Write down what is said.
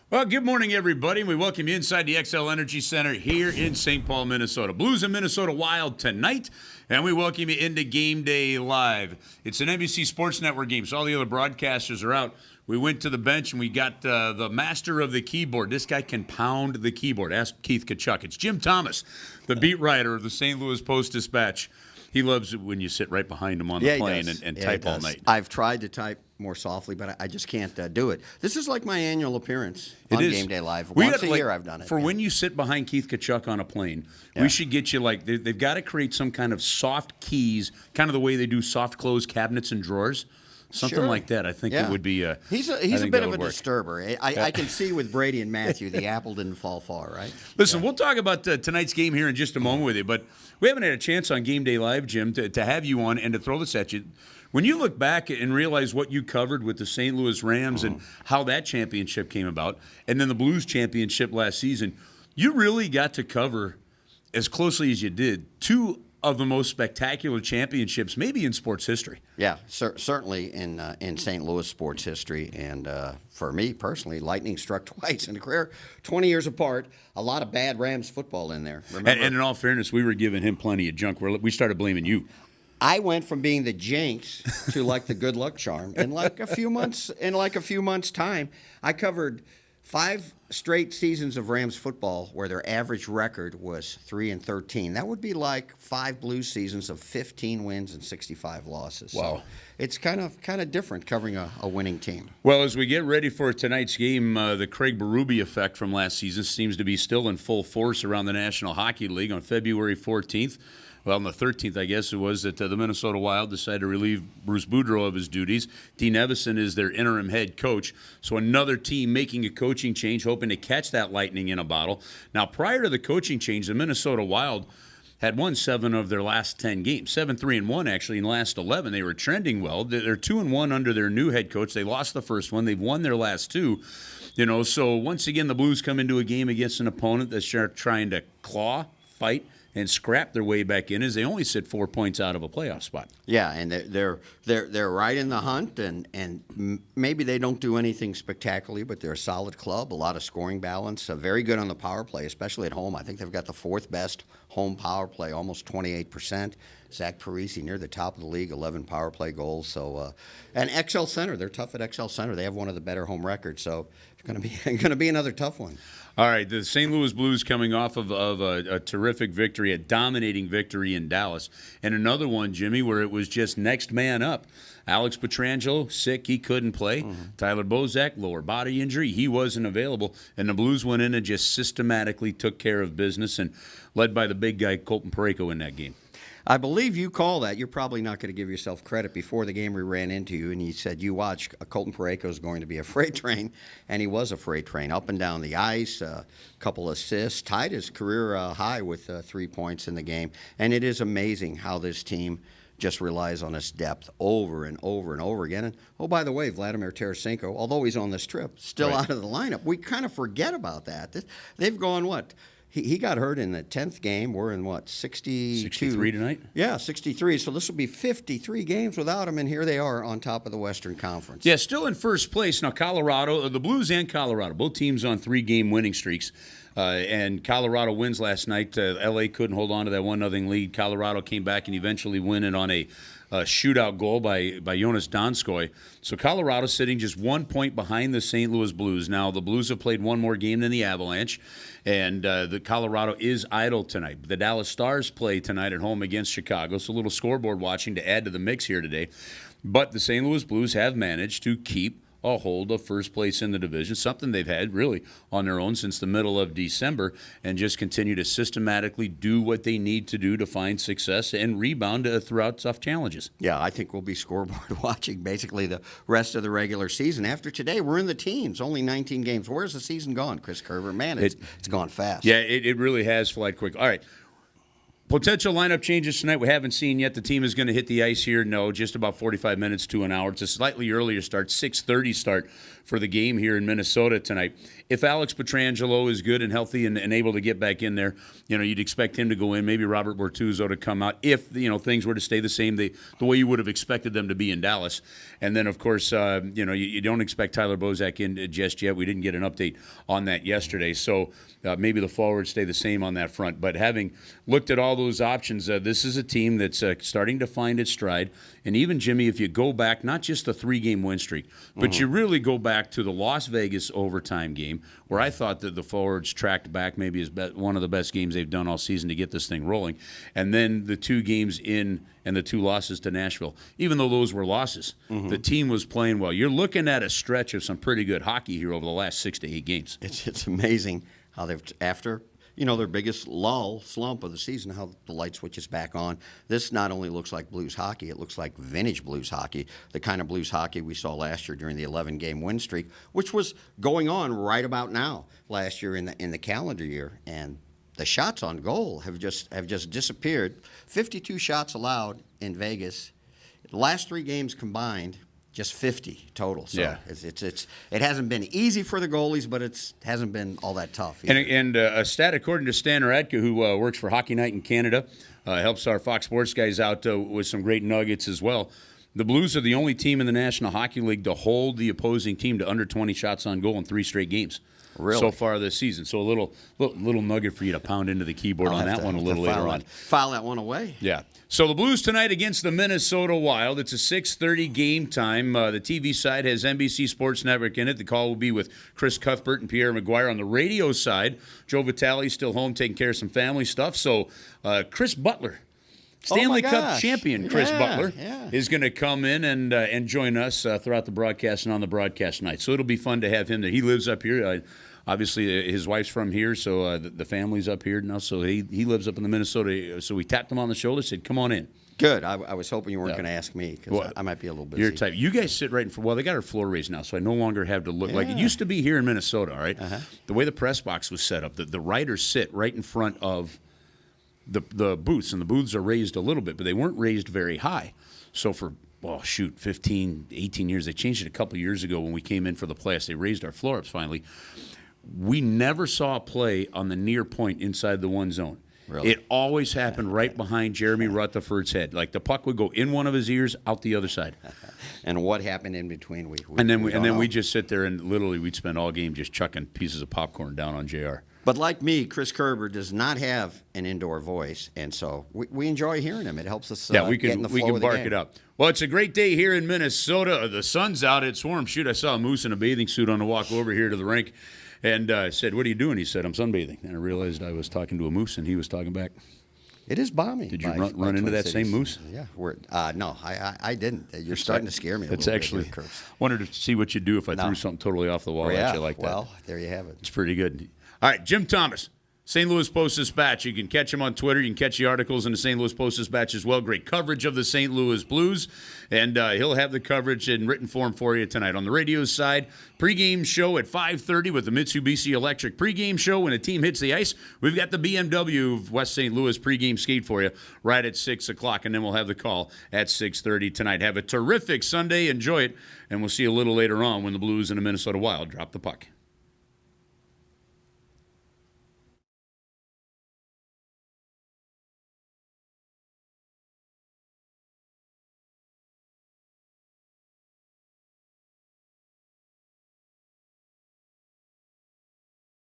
Well, good morning, everybody. We welcome you inside the Xcel Energy Center here in St. Paul, Minnesota. Blues and Minnesota Wild tonight, and we welcome you into Game Day Live. It's an NBC Sports Network game, so all the other broadcasters are out. We went to the bench, and we got the master of the keyboard. This guy can pound the keyboard. Ask Keith Kachuk. It's Jim Thomas, the beat writer of the St. Louis Post-Dispatch. He loves it when you sit right behind him on the plane and type all night. I've tried to type more softly, but I just can't do it. This is like my annual appearance on Game Day Live. Once a year I've done it. For when you sit behind Keith Kachuk on a plane, we should get you they've got to create some kind of soft keys, kind of the way they do soft close cabinets and drawers. Something like that. I think it would be. He's a bit of a disturber. I can see with Brady and Matthew, the apple didn't fall far, right? Listen, we'll talk about tonight's game here in just a moment with you, but we haven't had a chance on Game Day Live, Jim, to have you on and to throw this at you. When you look back and realize what you covered with the St. Louis Rams and how that championship came about, and then the Blues championship last season, you really got to cover, as closely as you did, two of the most spectacular championships maybe in sports history. Yeah, certainly in St. Louis sports history. And for me personally, lightning struck twice in a career, 20 years apart. A lot of bad Rams football in there. And in all fairness, we were giving him plenty of junk. We started blaming you. I went from being the jinx to like the good luck charm in like a few months. In like a few months' time, I covered 5 straight seasons of Rams football where their average record was 3-13. That would be like 5 Blues seasons of 15 wins and 65 losses. Wow. So it's kind of different covering a winning team. Well, as we get ready for tonight's game, the Craig Berube effect from last season seems to be still in full force around the National Hockey League. On February 14th, well, on the 13th, I guess it was, that the Minnesota Wild decided to relieve Bruce Boudreau of his duties. Dean Evison is their interim head coach. So another team making a coaching change, hoping to catch that lightning in a bottle. Now, prior to the coaching change, the Minnesota Wild had won 7 of their last 10 games, 7-3-1 actually in the last 11. They were trending well. They're 2-1 under their new head coach. They lost the first one. They've won their last 2. So once again, the Blues come into a game against an opponent that's trying to claw, fight, and scrap their way back in, as they only sit 4 points out of a playoff spot. Yeah, and they're right in the hunt, and maybe they don't do anything spectacularly, but they're a solid club, a lot of scoring balance, very good on the power play, especially at home. I think they've got the 4th best home power play, almost 28%. Zach Parisi near the top of the league, 11 power play goals. So, and Xcel Center, they're tough at Xcel Center. They have one of the better home records, so it's going to be another tough one. All right, the St. Louis Blues coming off of a terrific victory, a dominating victory in Dallas. And another one, Jimmy, where it was just next man up. Alex Pietrangelo, sick, he couldn't play. Tyler Bozak, lower body injury, he wasn't available. And the Blues went in and just systematically took care of business, and led by the big guy, Colton Parayko, in that game. I believe you call that. You're probably not going to give yourself credit. Before the game, we ran into you, and you said, you watch, Colton Parayko is going to be a freight train, and he was a freight train, up and down the ice, a couple assists, tied his career high with 3 points in the game. And it is amazing how this team just relies on its depth over and over and over again. And, oh, by the way, Vladimir Tarasenko, although he's on this trip, still out of the lineup. We kind of forget about that. They've gone, what? He got hurt in the 10th game. We're in, what, 63 tonight? Yeah, 63. So this will be 53 games without him, and here they are on top of the Western Conference. Yeah, still in first place. Now, Colorado, the Blues and Colorado, both teams on 3-game winning streaks. And Colorado wins last night. L.A. couldn't hold on to that 1-0 lead. Colorado came back and eventually win it on a shootout goal by Jonas Donskoy. So Colorado sitting just 1 point behind the St. Louis Blues. Now, the Blues have played one more game than the Avalanche, and the Colorado is idle tonight. The Dallas Stars play tonight at home against Chicago, so a little scoreboard watching to add to the mix here today. But the St. Louis Blues have managed to keep a hold of first place in the division, something they've had really on their own since the middle of December, and just continue to systematically do what they need to do to find success and rebound throughout tough challenges. Yeah, I think we'll be scoreboard watching basically the rest of the regular season. After today, we're in the teens, only 19 games. Where's the season gone, Chris Kerber? Man, it's gone fast. Yeah, it really has flight quick. All right. Potential lineup changes tonight we haven't seen yet. The team is going to hit the ice here. No, just about 45 minutes to an hour. It's a slightly earlier start, 6:30 start for the game here in Minnesota tonight. If Alex Pietrangelo is good and healthy and able to get back in there, you'd expect him to go in. Maybe Robert Bortuzzo to come out if things were to stay the same the way you would have expected them to be in Dallas. And then, of course, you don't expect Tyler Bozak in just yet. We didn't get an update on that yesterday. So maybe the forwards stay the same on that front. But having looked at all those options, this is a team that's starting to find its stride. And even, Jimmy, if you go back, not just the 3-game win streak, but you really go back to the Las Vegas overtime game, where I thought that the forwards tracked back maybe as one of the best games they've done all season to get this thing rolling. And then the 2 games in and the 2 losses to Nashville. Even though those were losses, the team was playing well. You're looking at a stretch of some pretty good hockey here over the last 6 to 8 games. It's amazing how they've, after their biggest slump of the season, how the light switches back on. This not only looks like Blues hockey, it looks like vintage Blues hockey, the kind of Blues hockey we saw last year during the 11-game win streak, which was going on right about now last year in the calendar year. And the shots on goal have just disappeared. 52 shots allowed in Vegas. The last 3 games combined, just 50 total. So yeah. It hasn't been easy for the goalies, but it hasn't been all that tough either. And a stat according to Stan Radke, who works for Hockey Night in Canada, helps our Fox Sports guys out with some great nuggets as well. The Blues are the only team in the National Hockey League to hold the opposing team to under 20 shots on goal in 3 straight games. Really? So far this season. So a little nugget for you to pound into the keyboard on that one a little later on. File that one away. Yeah. So the Blues tonight against the Minnesota Wild. It's a 6:30 game time. The TV side has NBC Sports Network in it. The call will be with Chris Cuthbert and Pierre McGuire. On the radio side, Joe Vitale's still home taking care of some family stuff. So Chris Butler, Stanley Cup champion Chris Butler, is going to come in and join us throughout the broadcast and on the broadcast night. So it'll be fun to have him there. He lives up here. Obviously, his wife's from here, so the family's up here now. So he lives up in the Minnesota. So we tapped him on the shoulder, said, "Come on in." Good. I was hoping you weren't going to ask me because I might be a little busy. You're type. You guys sit right in front. Well, they got our floor raised now, so I no longer have to look like it used to be here in Minnesota. All right, the way the press box was set up, the writers sit right in front of the booths, and the booths are raised a little bit, but they weren't raised very high. So for 15, 18 years, they changed it a couple years ago when we came in for the playoffs. They raised our floor ups finally. We never saw a play on the near point inside the one zone. Really? It always happened right behind Jeremy Rutherford's head. Like the puck would go in one of his ears, out the other side. And what happened in between? We just sit there and literally we'd spend all game just chucking pieces of popcorn down on JR. But like me, Chris Kerber does not have an indoor voice, and so we enjoy hearing him. It helps us get in the flow of the bark game. it up. Well, it's a great day here in Minnesota. The sun's out. It's warm. Shoot, I saw a moose in a bathing suit on the walk over here to the rink. And I said, "What are you doing?" He said, "I'm sunbathing." And I realized I was talking to a moose, and he was talking back. It is balmy. Did you run into that same moose? Yeah. No, I didn't. You're starting to scare me a It's little actually, bit here, wanted to see what you'd do if I threw something totally off the wall at you like that. Well, there you have it. It's pretty good. All right, Jim Thomas, St. Louis Post-Dispatch. You can catch him on Twitter. You can catch the articles in the St. Louis Post-Dispatch as well. Great coverage of the St. Louis Blues. And he'll have the coverage in written form for you tonight. On the radio side, pregame show at 5:30 with the Mitsubishi Electric pregame show. When a team hits the ice, we've got the BMW of West St. Louis pregame skate for you right at 6 o'clock. And then we'll have the call at 6:30 tonight. Have a terrific Sunday. Enjoy it. And we'll see you a little later on when the Blues and the Minnesota Wild drop the puck.